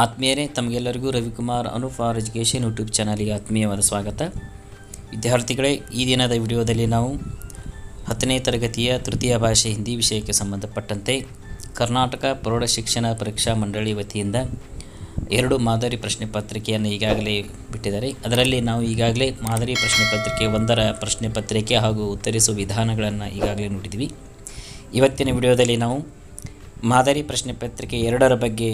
ಆತ್ಮೀಯರೇ, ತಮಗೆಲ್ಲರಿಗೂ Ravikumar ಅನುಫಾರ್ education YouTube ಚಾನಲ್ಗೆ ಆತ್ಮೀಯವಾದ ಸ್ವಾಗತ. ವಿದ್ಯಾರ್ಥಿಗಳೇ, ಈ ದಿನದ ವಿಡಿಯೋದಲ್ಲಿ ನಾವು 10ನೇ ತರಗತಿಯ ತೃತೀಯ ಭಾಷೆ ಹಿಂದಿ ವಿಷಯಕ್ಕೆ ಸಂಬಂಧಪಟ್ಟಂತೆ ಕರ್ನಾಟಕ ಪ್ರೌಢಶಿಕ್ಷಣ ಪರೀಕ್ಷಾ ಮಂಡಳಿ ವತಿಯಿಂದ 2 ಮಾದರಿ ಪ್ರಶ್ನೆ ಪತ್ರಿಕೆಯನ್ನು ಈಗಾಗಲೇ ಬಿಟ್ಟಿದ್ದಾರೆ. ಅದರಲ್ಲಿ ನಾವು ಈಗಾಗಲೇ ಮಾದರಿ ಪ್ರಶ್ನೆ ಪತ್ರಿಕೆ 1ರ ಪ್ರಶ್ನೆ ಪತ್ರಿಕೆ ಹಾಗೂ ಉತ್ತರಿಸುವ ವಿಧಾನಗಳನ್ನು ಈಗಾಗಲೇ ನೋಡಿದ್ವಿ. ಇವತ್ತಿನ ವಿಡಿಯೋದಲ್ಲಿ ನಾವು ಮಾದರಿ ಪ್ರಶ್ನೆ ಪತ್ರಿಕೆ 2ರ ಬಗ್ಗೆ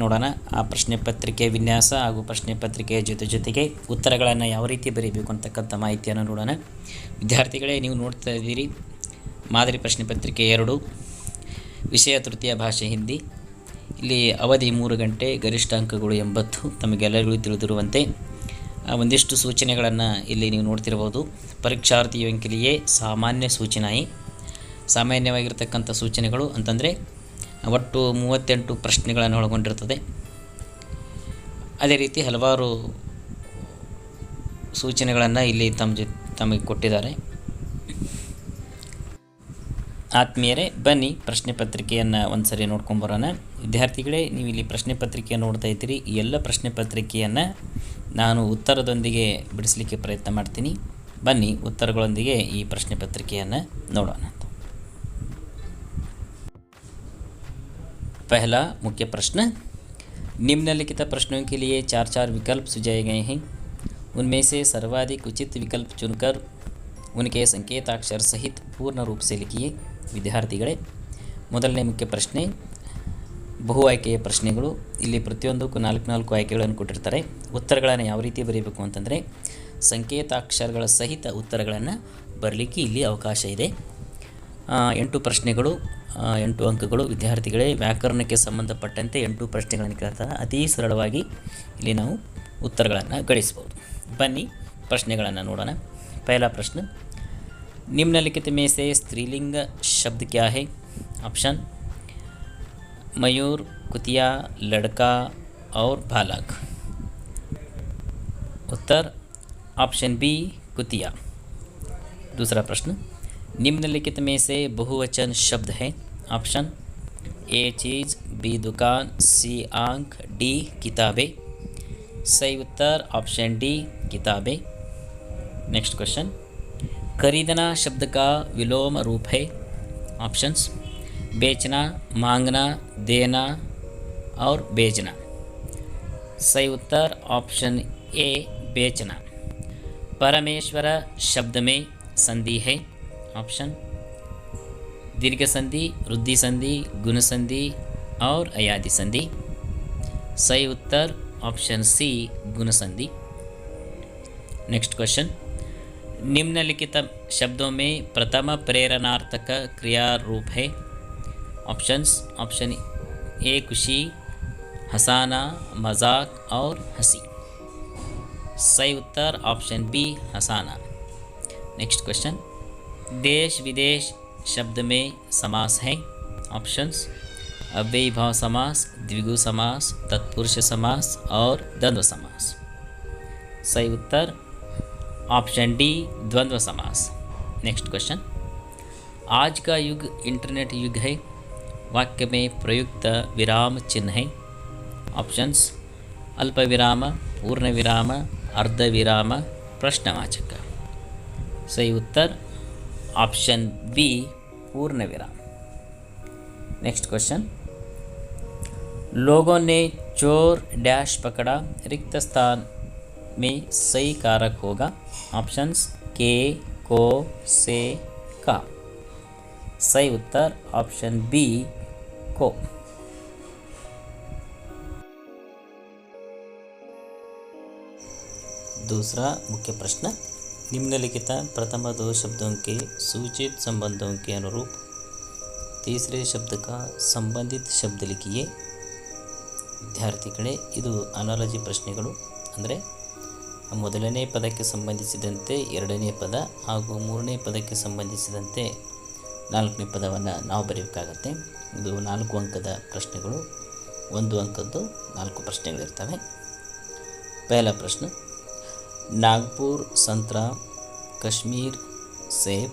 ನೋಡೋಣ. ಆ ಪ್ರಶ್ನೆ ಪತ್ರಿಕೆ ವಿನ್ಯಾಸ ಹಾಗೂ ಪ್ರಶ್ನೆ ಪತ್ರಿಕೆಯ ಜೊತೆಗೆ ಉತ್ತರಗಳನ್ನು ಯಾವ ರೀತಿ ಬರೀಬೇಕು ಅಂತಕ್ಕಂಥ ಮಾಹಿತಿಯನ್ನು ನೋಡೋಣ. ವಿದ್ಯಾರ್ಥಿಗಳೇ, ನೀವು ನೋಡ್ತಾ ಇದ್ದೀರಿ ಮಾದರಿ ಪ್ರಶ್ನೆ ಪತ್ರಿಕೆ 2, ವಿಷಯ ತೃತೀಯ ಭಾಷೆ ಹಿಂದಿ. ಇಲ್ಲಿ ಅವಧಿ 3 ಗಂಟೆ, ಗರಿಷ್ಠ ಅಂಕಗಳು 80. ತಮಗೆಲ್ಲರಿಗೂ ತಿಳಿದಿರುವಂತೆ ಒಂದಿಷ್ಟು ಸೂಚನೆಗಳನ್ನು ಇಲ್ಲಿ ನೀವು ನೋಡ್ತಿರ್ಬೋದು. ಪರೀಕ್ಷಾರ್ಥಿಯೋ के लिए ಸಾಮಾನ್ಯ ಸೂಚನಾಯಿ, ಸಾಮಾನ್ಯವಾಗಿರ್ತಕ್ಕಂಥ ಸೂಚನೆಗಳು ಅಂತಂದರೆ ಒಟ್ಟು 38 ಪ್ರಶ್ನೆಗಳನ್ನು ಒಳಗೊಂಡಿರ್ತದೆ. ಅದೇ ರೀತಿ ಹಲವಾರು ಸೂಚನೆಗಳನ್ನು ಇಲ್ಲಿ ತಮಗೆ ಕೊಟ್ಟಿದ್ದಾರೆ. ಆತ್ಮೀಯರೇ, ಬನ್ನಿ ಪ್ರಶ್ನೆ ಪತ್ರಿಕೆಯನ್ನು ಒಂದು ಸರಿ ನೋಡ್ಕೊಂಬರೋಣ. ವಿದ್ಯಾರ್ಥಿಗಳೇ, ನೀವು ಇಲ್ಲಿ ಪ್ರಶ್ನೆ ಪತ್ರಿಕೆಯನ್ನು ನೋಡ್ತಾ ಇದ್ದೀರಿ. ಈ ಎಲ್ಲ ಪ್ರಶ್ನೆ ಪತ್ರಿಕೆಯನ್ನು ನಾನು ಉತ್ತರದೊಂದಿಗೆ ಬಿಡಿಸಲಿಕ್ಕೆ ಪ್ರಯತ್ನ ಮಾಡ್ತೀನಿ. ಬನ್ನಿ ಉತ್ತರಗಳೊಂದಿಗೆ ಈ ಪ್ರಶ್ನೆ ಪತ್ರಿಕೆಯನ್ನು ನೋಡೋಣ. पहला मुख्य प्रश्न, निम्नलिखित प्रश्नों के लिए 4 विकल्प सुझाए गए हैं. उनमें से सर्वाधिक उचित विकल्प चुनकर उनके संकेताक्षर सहित पूर्ण रूप से लिखिए. ವಿದ್ಯಾರ್ಥಿಗಳೇ, ಮೊದಲನೇ ಮುಖ್ಯ ಪ್ರಶ್ನೆ ಬಹು ಆಯ್ಕೆಯ ಪ್ರಶ್ನೆಗಳು. ಇಲ್ಲಿ ಪ್ರತಿಯೊಂದಕ್ಕೂ 4 ಆಯ್ಕೆಗಳನ್ನು ಕೊಟ್ಟಿರ್ತಾರೆ. ಉತ್ತರಗಳನ್ನು ಯಾವ ರೀತಿ ಬರೀಬೇಕು ಅಂತಂದರೆ ಸಂಕೇತಾಕ್ಷರಗಳ ಸಹಿತ ಉತ್ತರಗಳನ್ನು ಬರಲಿಕ್ಕೆ ಇಲ್ಲಿ ಅವಕಾಶ ಇದೆ. 8 ಪ್ರಶ್ನೆಗಳು, 8 ಅಂಕಗಳು. ವಿದ್ಯಾರ್ಥಿಗಳೇ, ವ್ಯಾಕರಣಕ್ಕೆ ಸಂಬಂಧಪಟ್ಟಂತೆ 8 ಪ್ರಶ್ನೆಗಳನ್ನು ಕೇಳ್ತಾರೆ. ಅತಿ ಸರಳವಾಗಿ ಇಲ್ಲಿ ನಾವು ಉತ್ತರಗಳನ್ನು ಗಳಿಸ್ಬೋದು. ಬನ್ನಿ ಪ್ರಶ್ನೆಗಳನ್ನು ನೋಡೋಣ. ಪಹला प्रश्न, निम्नलिखित में से स्त्रीलिंग शब्द क्या है? ऑप्शन मयूर, कुतिया, लड़का और बालक. उत्तर ऑप्शन बी कुतिया. दूसरा प्रश्न, निम्नलिखित में से बहुवचन शब्द है? ऑप्शन ए चीज़, बी दुकान, सी आंख, डी किताबें. सही उत्तर ऑप्शन डी किताबें. नेक्स्ट क्वेश्चन, खरीदना शब्द का विलोम रूप है? ऑप्शंस बेचना, मांगना, देना और बेचना. सही उत्तर ऑप्शन ए बेचना. परमेश्वर शब्द में संधि है? ऑप्शन दीर्घ संधि, वृद्धि संधि, गुण संधि और अयादि संधि. सही उत्तर ऑप्शन सी गुण संधि. नेक्स्ट क्वेश्चन, निम्नलिखित शब्दों में प्रथम प्रेरणार्थक क्रिया रूप है? ऑप्शंस ऑप्शन ए खुशी, हंसाना, मजाक और हंसी. सही उत्तर ऑप्शन बी हंसाना. नेक्स्ट क्वेश्चन, देश विदेश शब्द में समास है? ऑप्शंस अव्ययी भाव समास, द्विगु समास, तत्पुरुष समास और द्वंद्व समास. सही उत्तर ऑप्शन डी द्वंद्व समास. नेक्स्ट क्वेश्चन, आज का युग इंटरनेट युग है. वाक्य में प्रयुक्त विराम चिन्ह है? ऑप्शंस अल्प विराम, पूर्ण विराम, अर्ध विराम, प्रश्नवाचक. सही उत्तर ऑप्शन बी पूर्ण विराम. नेक्स्ट क्वेश्चन, लोगों ने चोर डैश पकड़ा, रिक्त स्थान में सही कारक होगा? ऑप्शंस के, को, से, का. सही उत्तर ऑप्शन बी को. दूसरा मुख्य प्रश्न, निम्नलिखित प्रथम 2 शब्दों के सूचित संबंधों के अनुरूप तीसरे शब्द का संबंधित शब्द लिखिए. ವಿದ್ಯಾರ್ಥಿಗಳೇ, ಇದು ಅನಾಲಜಿ ಪ್ರಶ್ನೆಗಳು. ಅಂದರೆ ಮೊದಲನೇ ಪದಕ್ಕೆ ಸಂಬಂಧಿಸಿದಂತೆ 2ನೇ ಪದ ಹಾಗೂ 3ನೇ ಪದಕ್ಕೆ ಸಂಬಂಧಿಸಿದಂತೆ 4ನೇ ಪದವನ್ನು ನಾವು ಬರೆಯಬೇಕಾಗತ್ತೆ. ಇದು 4 ಅಂಕದ ಪ್ರಶ್ನೆಗಳು. 1 ಅಂಕದ್ದು 4 ಪ್ರಶ್ನೆಗಳಿರ್ತವೆ. पहला प्रश्न, नागपुर संतरा, कश्मीर सेब,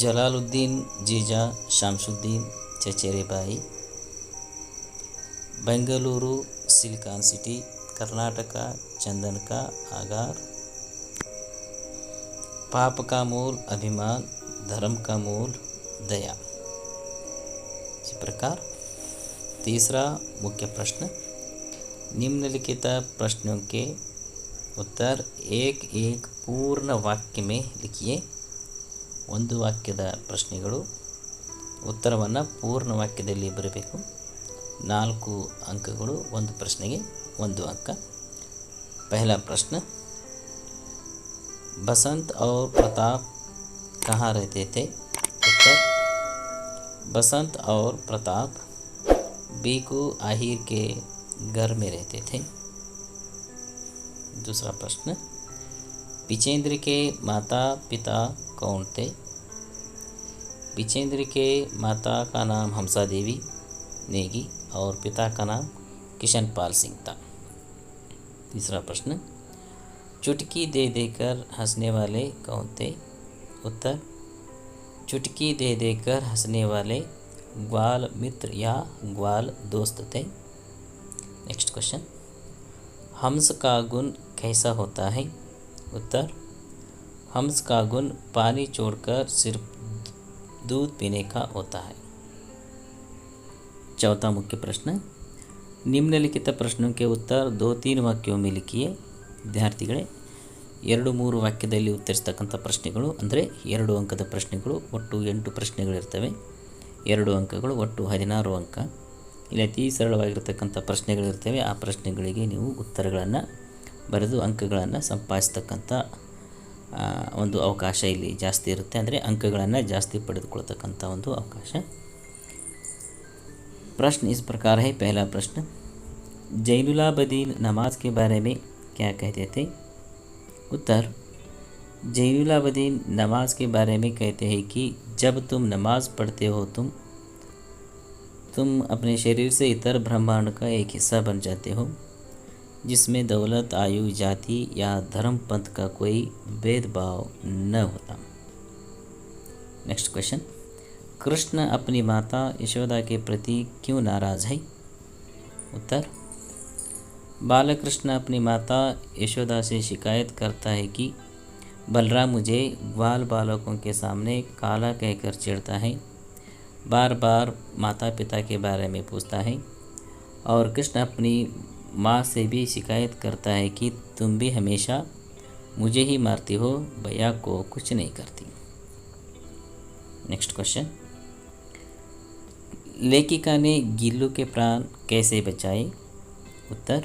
जलालुद्दीन जीजा शामसुद्दीन चचेरे भाई, बेंगलुरु सिलिकॉन सिटी, कर्नाटक चंदन का आगार, पाप का मूल अभिमान, धर्म का मूल दया। इसी प्रकार तीसरा मुख्य प्रश्न, निम्नलिखित प्रश्नों के उत्तर एक एक पूर्ण वाक्य में लिखिए। ಒಂದು ವಾಕ್ಯದ ಪ್ರಶ್ನೆಗಳು, ಉತ್ತರವನ್ನು ಪೂರ್ಣ ವಾಕ್ಯದಲ್ಲಿ ಬರಬೇಕು। 4 ಅಂಕಗಳು, ಒಂದು ಪ್ರಶ್ನೆಗೆ 1 अंक। पहला प्रश्न, बसंत और प्रताप कहाँ रहते थे? उत्तर, बसंत और प्रताप बीकू आहिर के घर में रहते थे। दूसरा प्रश्न, पिचेंद्र के माता पिता कौन थे? पिचेंद्र के माता का नाम हमसा देवी नेगी और पिता का नाम किशनपाल सिंह था। तीसरा प्रश्न, चुटकी दे देकर हंसने वाले कौन थे? उत्तर, चुटकी दे देकर हंसने वाले ग्वाल मित्र या ग्वाल दोस्त थे। नेक्स्ट क्वेश्चन, हंस का गुण कैसा होता है? उत्तर, हंस का गुण पानी छोड़कर सिर्फ दूध पीने का होता है। चौथा मुख्य प्रश्न, निम्नलिखित प्रश्नों के उत्तर 2-3 वाक्यों में लिखिए। ವಿದ್ಯಾರ್ಥಿಗಳೇ, 2-3 ವಾಕ್ಯದಲ್ಲಿ ಉತ್ತರಿಸ್ತಕ್ಕಂಥ ಪ್ರಶ್ನೆಗಳು ಅಂದರೆ 2 ಅಂಕದ ಪ್ರಶ್ನೆಗಳು, ಒಟ್ಟು 8 ಪ್ರಶ್ನೆಗಳಿರ್ತವೆ। 2 ಅಂಕಗಳು, ಒಟ್ಟು 16 ಅಂಕ। ಇಲ್ಲಿ ಅತಿ ಸರಳವಾಗಿರ್ತಕ್ಕಂಥ ಪ್ರಶ್ನೆಗಳಿರ್ತವೆ। ಆ ಪ್ರಶ್ನೆಗಳಿಗೆ ನೀವು ಉತ್ತರಗಳನ್ನು ಬರೆದು ಅಂಕಗಳನ್ನು ಸಂಪಾದಿಸ್ತಕ್ಕಂಥ ಒಂದು ಅವಕಾಶ ಇಲ್ಲಿ ಜಾಸ್ತಿ ಇರುತ್ತೆ, ಅಂದರೆ ಅಂಕಗಳನ್ನು ಜಾಸ್ತಿ ಪಡೆದುಕೊಳ್ತಕ್ಕಂಥ ಒಂದು ಅವಕಾಶ। प्रश्न इस प्रकार है। पहला प्रश्न, जैनुलाब्दीन नमाज के बारे में क्या कहते थे? उत्तर, जैनुलाब्दीन नमाज के बारे में कहते हैं कि जब तुम नमाज पढ़ते हो तुम अपने शरीर से इतर ब्रह्मांड का एक हिस्सा बन जाते हो, जिसमें दौलत, आयु, जाति या धर्म पंथ का कोई भेदभाव न होता। नेक्स्ट क्वेश्चन, कृष्ण अपनी माता यशोदा के प्रति क्यों नाराज है? उत्तर, बालकृष्ण अपनी माता यशोदा से शिकायत करता है कि बलराम मुझे ग्वाल बालकों के सामने काला कहकर चिढ़ता है, बार बार माता पिता के बारे में पूछता है, और कृष्ण अपनी माँ से भी शिकायत करता है कि तुम भी हमेशा मुझे ही मारती हो, भैया को कुछ नहीं करती। नेक्स्ट क्वेश्चन, लेखिका ने गिल्लू के प्राण कैसे बचाए? उत्तर,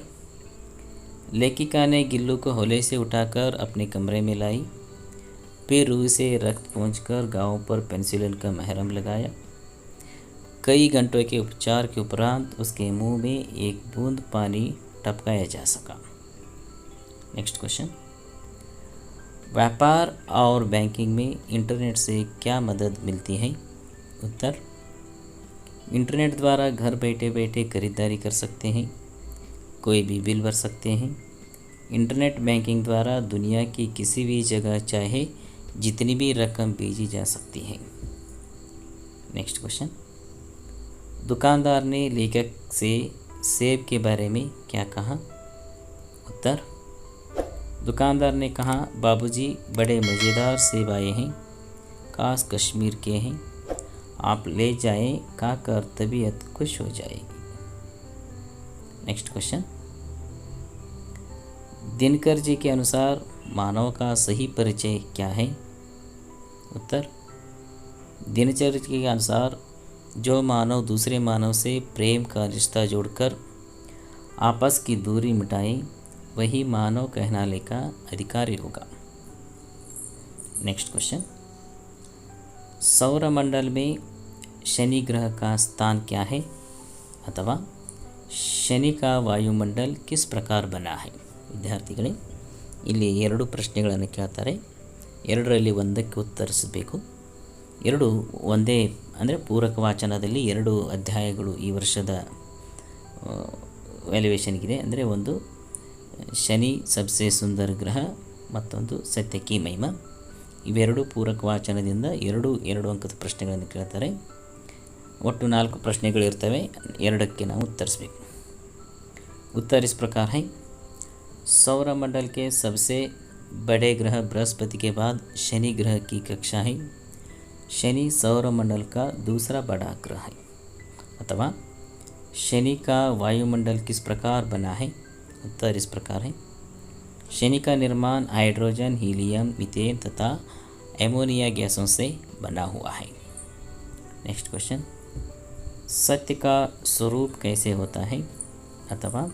लेखिका ने गिल्लू को होले से उठाकर अपने कमरे में लाई, फिर रूह से रक्त पोंछकर गाँव पर पेनिसिलिन का महरम लगाया। कई घंटों के उपचार के उपरांत उसके मुंह में एक बूंद पानी टपकाया जा सका। नेक्स्ट क्वेश्चन, व्यापार और बैंकिंग में इंटरनेट से क्या मदद मिलती है? उत्तर, इंटरनेट द्वारा घर बैठे बैठे खरीदारी कर सकते हैं, कोई भी बिल भर सकते हैं। इंटरनेट बैंकिंग द्वारा दुनिया की किसी भी जगह चाहे जितनी भी रकम भेजी जा सकती है। नेक्स्ट क्वेश्चन, दुकानदार ने लेखक से सेब के बारे में क्या कहा? उत्तर, दुकानदार ने कहा, बाबूजी बड़े मज़ेदार सेब आए हैं, खास कश्मीर के हैं, आप ले जाएं, खाकर तबीयत खुश हो जाएगी। नेक्स्ट क्वेश्चन, दिनकर जी के अनुसार मानव का सही परिचय क्या है? उत्तर, दिनचर्या के अनुसार जो मानव दूसरे मानव से प्रेम का रिश्ता जोड़कर आपस की दूरी मिटाए वही मानव कहलाने का अधिकारी होगा। नेक्स्ट क्वेश्चन, सौरमंडल में शनि ग्रह का स्थान क्या है? अथवा शनि का वायुमंडल किस प्रकार बना है? ವಿದ್ಯಾರ್ಥಿಗಳೇ, ಇಲ್ಲಿ 2 ಪ್ರಶ್ನೆಗಳನ್ನು ಕೇಳ್ತಾರೆ, 2ರಲ್ಲಿ ಒಂದಕ್ಕೆ ಉತ್ತರಿಸಬೇಕು। 2 ಒಂದೇ ಅಂದರೆ ಪೂರಕ ವಾಚನದಲ್ಲಿ 2 ಅಧ್ಯಾಯಗಳು ಈ ವರ್ಷದ ವ್ಯಾಲ್ಯುವೇಷನ್ಗಿದೆ। ಅಂದರೆ ಒಂದು ಶನಿ ಸಬ್ಸೆ ಸುಂದರ ಗ್ರಹ, ಮತ್ತೊಂದು ಸತ್ಯಕಿ ಮಹಿಮಾ। ಇವೆರಡು ಪೂರಕ ವಾಚನದಿಂದ 2 ಅಂಕದ ಪ್ರಶ್ನೆಗಳನ್ನು ಕೇಳ್ತಾರೆ। ಒಟ್ಟು 4 ಪ್ರಶ್ನೆಗಳಿರ್ತವೆ, 2ಕ್ಕೆ ನಾವು ಉತ್ತರಿಸಬೇಕು। उत्तर इस प्रकार है। सौरमंडल के सबसे बड़े ग्रह बृहस्पति के बाद शनि ग्रह की कक्षा है। शनि सौरमंडल का दूसरा बड़ा ग्रह है। अथवा शनि का वायुमंडल किस प्रकार बना है? उत्तर इस प्रकार है। शनि का निर्माण हाइड्रोजन, हीलियम, मीथेन तथा एमोनिया गैसों से बना हुआ है। नेक्स्ट क्वेश्चन, सत्य का स्वरूप कैसे होता है? अथवा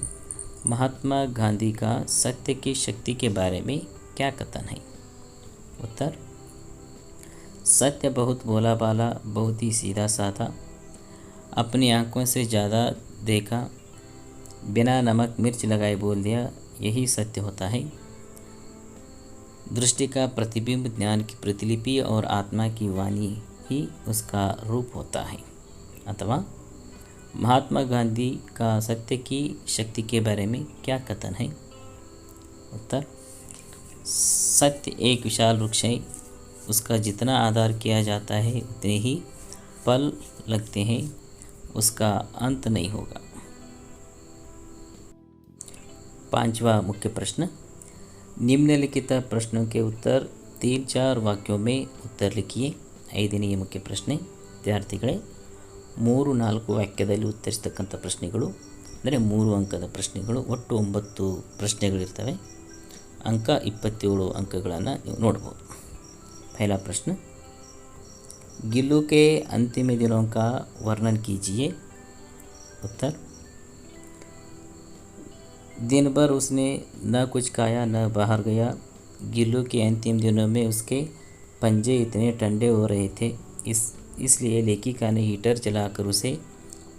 महात्मा गांधी का सत्य की शक्ति के बारे में क्या कथन है? उत्तर, सत्य बहुत भोला भाला, बहुत ही सीधा साधा, अपनी आंखों से ज़्यादा देखा, बिना नमक मिर्च लगाए बोल दिया, यही सत्य होता है। दृष्टि का प्रतिबिंब, ज्ञान की प्रतिलिपि और आत्मा की वाणी ही उसका रूप होता है। अथवा महात्मा गांधी का सत्य की शक्ति के बारे में क्या कथन है? उत्तर, सत्य एक विशाल वृक्ष है, उसका जितना आदर किया जाता है उतने ही फल लगते हैं, उसका अंत नहीं होगा। पांचवा मुख्य प्रश्न, निम्नलिखित प्रश्नों के उत्तर 3-4 वाक्यों में उत्तर लिखिए। 5ನೇ ಮುಖ್ಯ ಪ್ರಶ್ನೆ, ವಿದ್ಯಾರ್ಥಿಗಳೇ 3-4 ವಾಕ್ಯದಲ್ಲಿ ಉತ್ತರಿಸತಕ್ಕಂಥ ಪ್ರಶ್ನೆಗಳು, ಅಂದರೆ 3 ಅಂಕದ ಪ್ರಶ್ನೆಗಳು. ಒಟ್ಟು 9 ಪ್ರಶ್ನೆಗಳಿರ್ತವೆ. अंक 27 अंकಗಳನ್ನು ನೀವು ನೋಡ್ಬೋದು. पहला प्रश्न, गिल्लू के अंतिम दिनों का वर्णन कीजिए। उत्तर, दिन भर उसने न कुछ खाया न बाहर गया। गिल्लू के अंतिम दिनों में उसके पंजे इतने ठंडे हो रहे थे, इसलिए लेखिका ने हीटर जलाकर उसे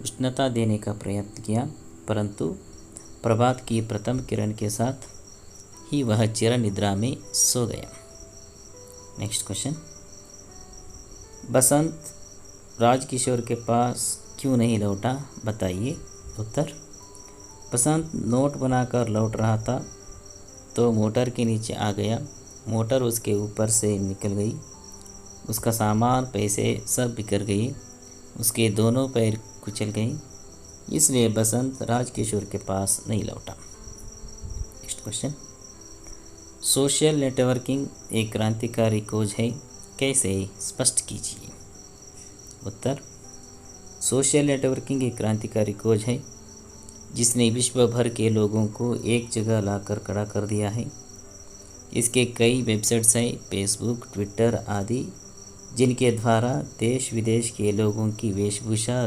उष्णता देने का प्रयत्न किया, परंतु प्रभात की प्रथम किरण के साथ ही वह चिर निद्रा में सो गया। नेक्स्ट क्वेश्चन, बसंत राजकिशोर के पास क्यों नहीं लौटा, बताइए। उत्तर, बसंत नोट बनाकर लौट रहा था तो मोटर के नीचे आ गया। मोटर उसके ऊपर से निकल गई, उसका सामान, पैसे सब बिखर गए, उसके दोनों पैर कुचल गए, इसलिए बसंत राजकिशोर के पास नहीं लौटा। नेक्स्ट क्वेश्चन, सोशल नेटवर्किंग एक क्रांतिकारी खोज है, कैसे स्पष्ट कीजिए। उत्तर, सोशल नेटवर्किंग एक क्रांतिकारी खोज है जिसने विश्व भर के लोगों को एक जगह लाकर खड़ा कर दिया है। इसके कई वेबसाइट्स हैं, फेसबुक, ट्विटर आदि, जिनके द्वारा देश विदेश के लोगों की वेशभूषा,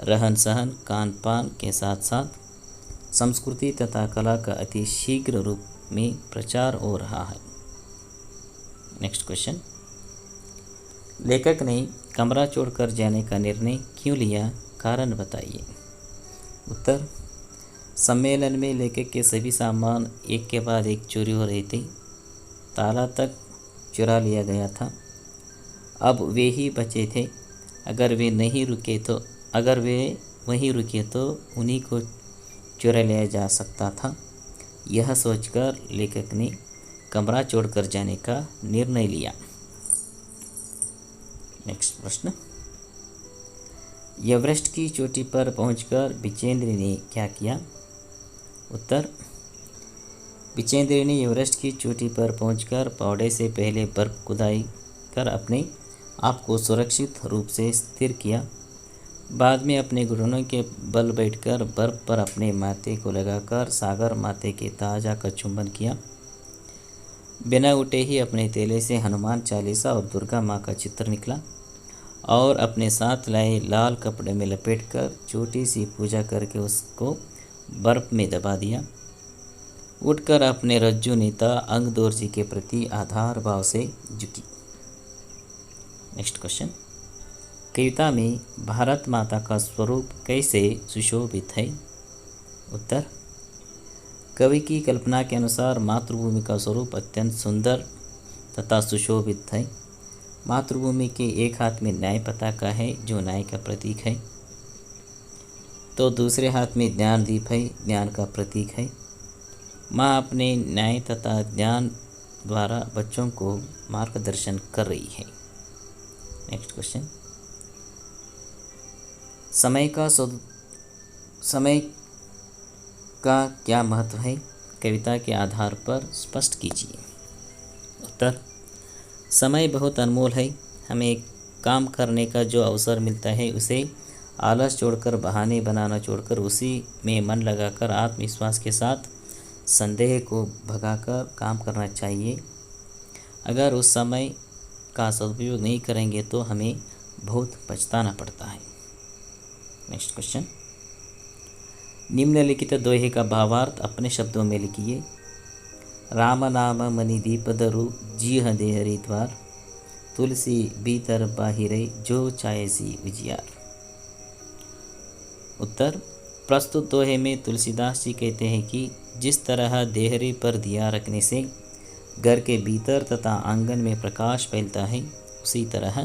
रहन सहन, खान पान के साथ साथ संस्कृति तथा कला का अति शीघ्र रूप में प्रचार हो रहा है। नेक्स्ट क्वेश्चन, लेखक ने कमरा छोड़कर जाने का निर्णय क्यों लिया, कारण बताइए। उत्तर, सम्मेलन में लेखक के सभी सामान एक के बाद एक चोरी हो रहे थे, ताला तक चुरा लिया गया था, अब वे ही बचे थे। अगर वे वहीं रुके तो उन्हीं को चुरा लिया जा सकता था। यह सोचकर लेखक ने कमरा छोड़कर जाने का निर्णय लिया। नेक्स्ट प्रश्न, एवरेस्ट की चोटी पर पहुंचकर बिचेंद्र ने क्या किया। उत्तर, बिचेंद्र ने एवरेस्ट की चोटी पर पहुंचकर पौड़े से पहले बर्फ खुदाई कर अपने आप को सुरक्षित रूप से स्थिर किया। बाद में अपने घुटनों के बल बैठकर बर्फ पर अपने माथे को लगाकर सागर माथे के ताजा का चुंबन किया। बिना उठे ही अपने थैले से हनुमान चालीसा और दुर्गा माँ का चित्र निकला और अपने साथ लाए लाल कपड़े में लपेटकर छोटी सी पूजा करके उसको बर्फ में दबा दिया। उठकर अपने रज्जु नेता अंगदौर जी के प्रति आधार भाव से झुकी। नेक्स्ट क्वेश्चन, कविता में भारत माता का स्वरूप कैसे सुशोभित है। उत्तर, कवि की कल्पना के अनुसार मातृभूमि का स्वरूप अत्यंत सुंदर तथा सुशोभित है। मातृभूमि के एक हाथ में न्याय पताका है जो न्याय का प्रतीक है, तो दूसरे हाथ में ज्ञान दीप है, ज्ञान का प्रतीक है। माँ अपने न्याय तथा ज्ञान द्वारा बच्चों को मार्गदर्शन कर रही है। नेक्स्ट क्वेश्चन, समय का क्या महत्व है, कविता के आधार पर स्पष्ट कीजिए। उत्तर, समय बहुत अनमोल है। हमें काम करने का जो अवसर मिलता है उसे आलस छोड़कर, बहाने बनाना छोड़कर, उसी में मन लगाकर आत्मविश्वास के साथ संदेह को भगाकर काम करना चाहिए। अगर उस समय का सदुपयोग नहीं करेंगे तो हमें बहुत पछताना पड़ता है। नेक्स्ट क्वेश्चन, निम्नलिखित दोहे का भावार्थ अपने शब्दों में लिखिए। राम नाम मणि दीपदरु जीह देहरी द्वार, तुलसी भीतर बाहिरे जो छायसी उजियार। उत्तर, प्रस्तुत दोहे में तुलसीदास जी कहते हैं कि जिस तरह देहरी पर दिया रखने से घर के भीतर तथा आंगन में प्रकाश फैलता है, उसी तरह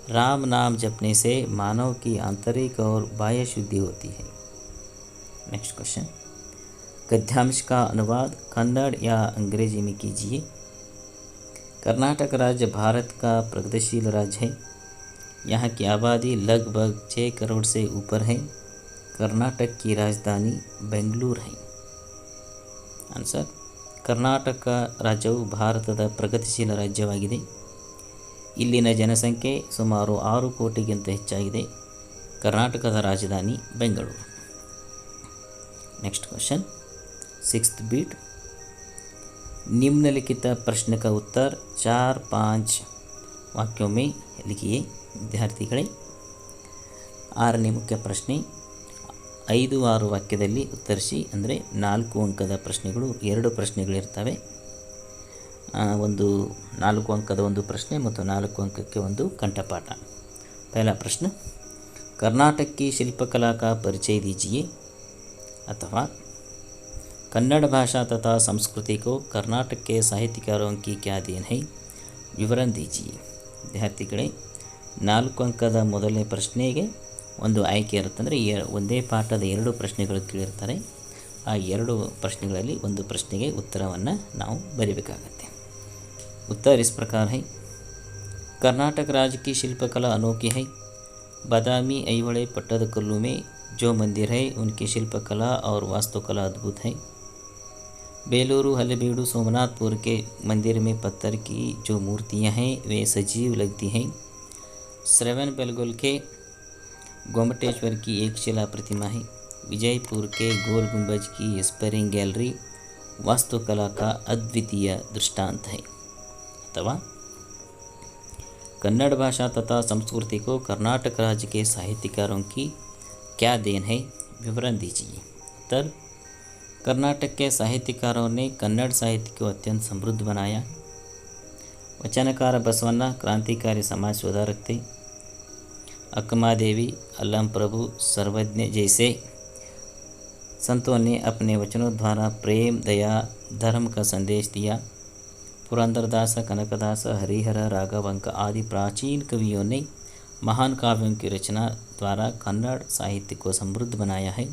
राम नाम जपने से मानव की आंतरिक और बाह्य शुद्धि होती है। नेक्स्ट क्वेश्चन, गद्यांश का अनुवाद कन्नड़ या अंग्रेजी में कीजिए। कर्नाटक राज्य भारत का प्रगतिशील राज्य है। यहाँ की आबादी लगभग 6 करोड़ से ऊपर है। कर्नाटक की राजधानी ಬೆಂಗಳೂರು है। आंसर, ಕರ್ನಾಟಕ ರಾಜ್ಯವು ಭಾರತದ ಪ್ರಗತಿಶೀಲ ರಾಜ್ಯವಾಗಿದೆ। ಇಲ್ಲಿನ ಜನಸಂಖ್ಯೆ ಸುಮಾರು 6 ಕೋಟಿಗಿಂತ ಹೆಚ್ಚಾಗಿದೆ। ಕರ್ನಾಟಕದ ರಾಜಧಾನಿ Bengaluru. Next question, 6th beat. निम्नलिखित प्रश्न का उत्तर 4-5 वाक्यों में लिखिए। ವಿದ್ಯಾರ್ಥಿಗಳೇ, 6ನೇ ಮುಖ್ಯ ಪ್ರಶ್ನೆ 5-6 ವಾಕ್ಯದಲ್ಲಿ ಉತ್ತರಿಸಿ। ಅಂದರೆ 4 ಅಂಕದ ಪ್ರಶ್ನೆಗಳು, 2 ಪ್ರಶ್ನೆಗಳಿರ್ತವೆ। ಒಂದು 4 ಅಂಕದ ಒಂದು ಪ್ರಶ್ನೆ ಮತ್ತು 4 अंक ಒಂದು ಕಂಠಪಾಠ। पहला प्रश्न, कर्नाटक की शिल्पकला का परिचय दीजिए। अथवा कन्नड़ भाषा तथा संस्कृति को कर्नाटक के साहित्यकारों की क्या देन है, विवरण दीजिए। ವಿದ್ಯಾರ್ಥಿಗಳೇ, 4 ಅಂಕದ ಮೊದಲನೇ ಪ್ರಶ್ನೆಗೆ ಒಂದು ಆಯ್ಕೆ ಇರುತ್ತೆ। ಅಂದರೆ ಒಂದೇ ಪಾಠದ 2 ಪ್ರಶ್ನೆಗಳು ಕೇಳಿರ್ತಾರೆ। ಆ 2 ಪ್ರಶ್ನೆಗಳಲ್ಲಿ ಒಂದು ಪ್ರಶ್ನೆಗೆ ಉತ್ತರವನ್ನು ನಾವು ಬರೀಬೇಕಾಗತ್ತೆ। उत्तर इस प्रकार है। कर्नाटक राज्य की शिल्पकला अनोखी है। बादामी ऐहोळे पट्टदकल्लू में जो मंदिर है उनकी शिल्पकला और वास्तुकला अद्भुत है। बेलूरू, हलेबीडू, सोमनाथपुर के मंदिर में पत्थर की जो मूर्तियां हैं वे सजीव लगती हैं। श्रवणबेलगोल के गोमटेश्वर की एक शिला प्रतिमा है। विजयपुर के गोल गुंबज की स्परिंग गैलरी वास्तुकला का अद्वितीय दृष्टांत है। अथवा कन्नड़ भाषा तथा संस्कृति को कर्नाटक राज्य के साहित्यकारों की क्या देन है, विवरण दीजिए। उत्तर, कर्नाटक के साहित्यकारों ने कन्नड़ साहित्य को अत्यंत समृद्ध बनाया। वचनकार बसवण्ण क्रांतिकारी समाज सुधारक थे। अक्कमादेवी, अल्लम प्रभु, सर्वज्ञ जैसे संतों ने अपने वचनों द्वारा प्रेम, दया, धर्म का संदेश दिया। पुरंदरदास, कनकदास, हरिहर, राघवंक आदि प्राचीन कवियों ने महान काव्यों की रचना द्वारा कन्नड़ साहित्य को समृद्ध बनाया है।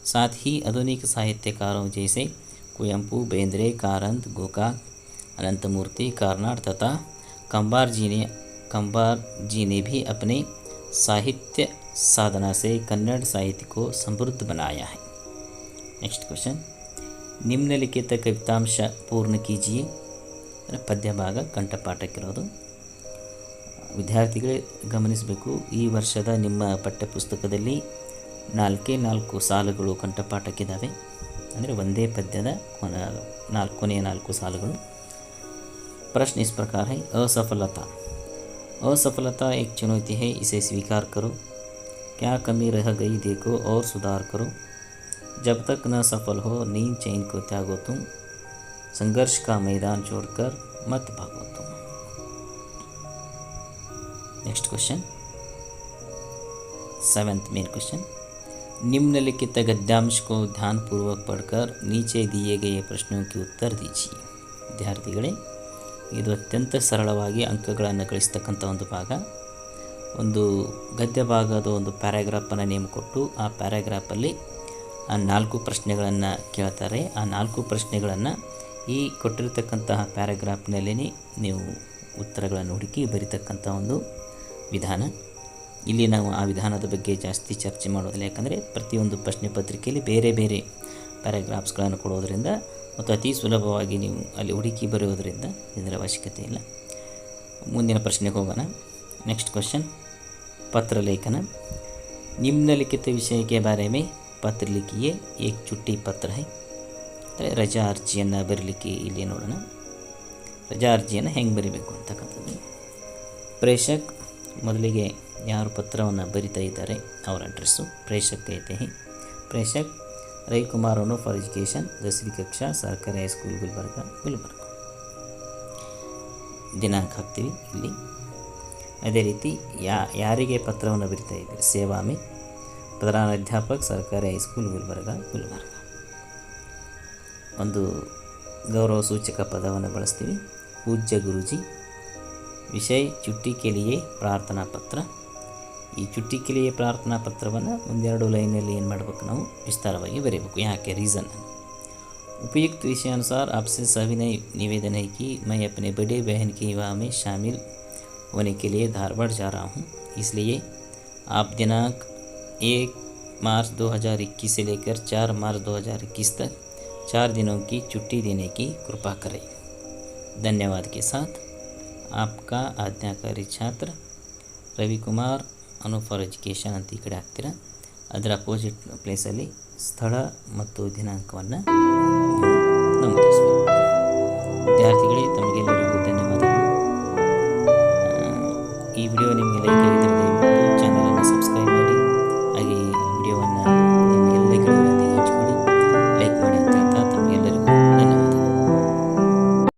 साथ ही आधुनिक साहित्यकारों जैसे कुवेंपु, बेंद्रे, कारंत, गोकाक, अनंतमूर्ति, कार्नाड तथा कंबार जी ने भी अपने साहित्य साधना से कन्नड़ साहित्य को समृद्ध बनाया है। नेक्स्ट क्वेश्चन, निम्नलिखित कवितांश पूर्ण कीजिए। ಪದ್ಯ ಭಾಗ ಕಂಠಪಾಠಕ್ಕಿರೋದು। ವಿದ್ಯಾರ್ಥಿಗಳೇ ಗಮನಿಸಬೇಕು, ಈ ವರ್ಷದ ನಿಮ್ಮ ಪಠ್ಯಪುಸ್ತಕದಲ್ಲಿ 4 ಸಾಲುಗಳು ಕಂಠಪಾಠಕ್ಕಿದ್ದಾವೆ। ಅಂದರೆ ಒಂದೇ ಪದ್ಯದ ಕೊನೆಯ 4 ಸಾಲುಗಳು। प्रश्न इस प्रकार है। असफलता एक चुनौती है, इसे स्वीकार करो। क्या कमी रह गई देखो और सुधार करो। जब तक न सफल हो नींद चैन को त्यागो तुम, संघर्ष का मैदान छोड़कर मत भागो तुम। Next question, 7th main question. निम्नलिखित गद्यांश को ध्यानपूर्वक पढ़कर नीचे दिए गए प्रश्नों के उत्तर दीजिए। ವಿದ್ಯಾರ್ಥಿಗಳೇ, ಇದು ಅತ್ಯಂತ ಸರಳವಾಗಿ ಅಂಕಗಳನ್ನು ಗಳಿಸ್ತಕ್ಕಂಥ ಒಂದು ಭಾಗ। ಒಂದು ಗದ್ಯ ಭಾಗದ ಒಂದು ಪ್ಯಾರಾಗ್ರಾಫನ್ನು ನೇಮ್ ಕೊಟ್ಟು ಆ ಪ್ಯಾರಾಗ್ರಾಫಲ್ಲಿ 4 ಪ್ರಶ್ನೆಗಳನ್ನು ಕೇಳ್ತಾರೆ। ಆ 4 ಪ್ರಶ್ನೆಗಳನ್ನು ಈ ಕೊಟ್ಟಿರತಕ್ಕಂತಹ ಪ್ಯಾರಾಗ್ರಾಫ್ನಲ್ಲೇ ನೀವು ಉತ್ತರಗಳನ್ನು ಹುಡುಕಿ ಬರೀತಕ್ಕಂಥ ಒಂದು ವಿಧಾನ। ಇಲ್ಲಿ ನಾವು ಆ ವಿಧಾನದ ಬಗ್ಗೆ ಜಾಸ್ತಿ ಚರ್ಚೆ ಮಾಡೋದಿಲ್ಲ, ಯಾಕಂದರೆ ಪ್ರತಿಯೊಂದು ಪ್ರಶ್ನೆ ಪತ್ರಿಕೆಯಲ್ಲಿ ಬೇರೆ ಬೇರೆ ಪ್ಯಾರಾಗ್ರಾಫ್ಸ್ಗಳನ್ನು ಕೊಡೋದರಿಂದ ಮತ್ತು ಅತಿ ಸುಲಭವಾಗಿ ನೀವು ಅಲ್ಲಿ ಹುಡುಕಿ ಬರೆಯೋದರಿಂದ ಇದರ ಅವಶ್ಯಕತೆ ಇಲ್ಲ. ಮುಂದಿನ ಪ್ರಶ್ನೆಗೆ ಹೋಗೋಣ. नेक्स्ट क्वेश्चन, पत्र लेखन. निम्नलिखित विषय के बारे में पत्र लिखिए. एक छुट्टी पत्र है. ರಜಾ ಅರ್ಜಿಯನ್ನು ಬರೀಲಿಕ್ಕೆ ಇಲ್ಲಿ ನೋಡೋಣ. ರಜಾ ಅರ್ಜಿಯನ್ನು ಹೆಂಗೆ ಬರೀಬೇಕು ಅಂತಕ್ಕಂಥದ್ದು. ಪ್ರೇಷಕ್, ಮೊದಲಿಗೆ ಯಾರು ಪತ್ರವನ್ನು ಬರಿತಾ ಇದ್ದಾರೆ ಅವರ ಅಡ್ರೆಸ್ಸು. ಪ್ರೇಷಕ್ कहते हैं. ಪ್ರೇಷಕ್ ರವಿಕುಮಾರ್ ಅನು ಫಾರ್ ಎಜುಕೇಷನ್ 10वीं कक्षा ಸರ್ಕಾರಿ ಹೈಸ್ಕೂಲ್ ಗುಲ್ಬರ್ಗ. ದಿನಾಂಕ ಹಾಕ್ತೀವಿ ಇಲ್ಲಿ. ಅದೇ ರೀತಿ ಯಾರಿಗೆ ಪತ್ರವನ್ನು ಬರಿತಾ ಇದ್ದೀರಿ. ಸೇವಾಮಿ ಪ್ರಧಾನಾಧ್ಯಾಪಕ ಸರ್ಕಾರಿ ಹೈಸ್ಕೂಲ್ ಗುಲ್ಬರ್ಗ. ಒಂದು ಗೌರವ ಸೂಚಕ ಪದವನ್ನು ಬಳಸ್ತೀವಿ. ಪೂಜ್ಯ ಗುರುಜಿ. ವಿಷಯ ಚುಟ್ಟಿ ಕೆಲಿಯೇ ಪ್ರಾರ್ಥನಾ ಪತ್ರ. ಈ ಚುಟ್ಟಿ ಕೆಲಿಯೇ ಪ್ರಾರ್ಥನಾ ಪತ್ರವನ್ನು ಒಂದೆರಡು ಲೈನಲ್ಲಿ ಏನು ಮಾಡಬೇಕು, ನಾವು ವಿಸ್ತಾರವಾಗಿ ಬರೀಬೇಕು. ಯಾಕೆ, ರೀಸನ್. उपयुक्त विषयानुसार आपसे सविनय निवेदन है कि मैं अपने बड़े बहन के विवाह में शामिल होने के लिए धारवाड़ जा रहा हूँ. इसलिए आप दिनांक 1 मार्च 2021 से लेकर 4 मार्च 2021 तक 4 दिनों की छुट्टी देने की कृपा करें. धन्यवाद के साथ आपका आज्ञाकारी छात्र ರವಿಕುಮಾರ್ ಅನು ಫಾರ್ ಎಜುಕೇಷನ್ ಅಂತ ಈ ಕಡೆ ಹಾಕ್ತೀರಾ. ಅದರ ಅಪೋಸಿಟ್ ಪ್ಲೇಸಲ್ಲಿ ಸ್ಥಳ ಮತ್ತು ದಿನಾಂಕವನ್ನು ನಮೂದಿಸಬೇಕು. ವಿದ್ಯಾರ್ಥಿಗಳೇ, ತಮಗೆಲ್ಲ